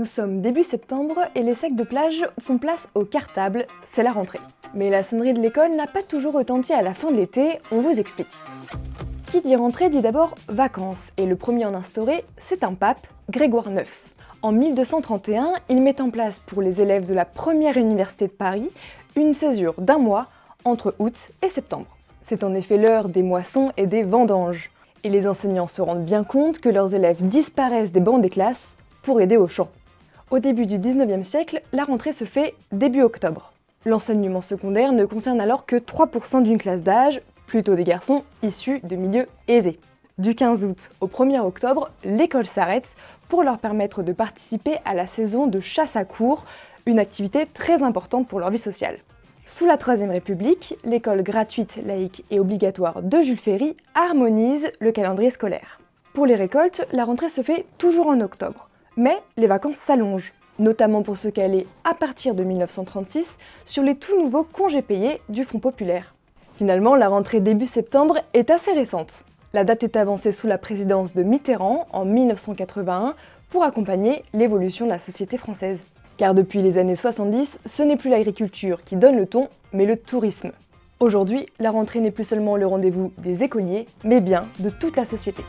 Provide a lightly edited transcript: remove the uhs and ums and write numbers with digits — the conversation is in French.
Nous sommes début septembre et les sacs de plage font place au cartable, c'est la rentrée. Mais la sonnerie de l'école n'a pas toujours retenti à la fin de l'été, on vous explique. Qui dit rentrée dit d'abord vacances, et le premier à en instaurer, c'est un pape, Grégoire IX. En 1231, il met en place pour les élèves de la première université de Paris une césure d'1 mois entre août et septembre. C'est en effet l'heure des moissons et des vendanges, et les enseignants se rendent bien compte que leurs élèves disparaissent des bancs des classes pour aider au champ. Au début du 19e siècle, la rentrée se fait début octobre. L'enseignement secondaire ne concerne alors que 3% d'une classe d'âge, plutôt des garçons issus de milieux aisés. Du 15 août au 1er octobre, l'école s'arrête pour leur permettre de participer à la saison de chasse à courre, une activité très importante pour leur vie sociale. Sous la Troisième République, l'école gratuite, laïque et obligatoire de Jules Ferry harmonise le calendrier scolaire. Pour les récoltes, la rentrée se fait toujours en octobre. Mais les vacances s'allongent, notamment pour se caler à partir de 1936 sur les tout nouveaux congés payés du Front populaire. Finalement, la rentrée début septembre est assez récente. La date est avancée sous la présidence de Mitterrand en 1981 pour accompagner l'évolution de la société française. Car depuis les années 70, ce n'est plus l'agriculture qui donne le ton, mais le tourisme. Aujourd'hui, la rentrée n'est plus seulement le rendez-vous des écoliers, mais bien de toute la société.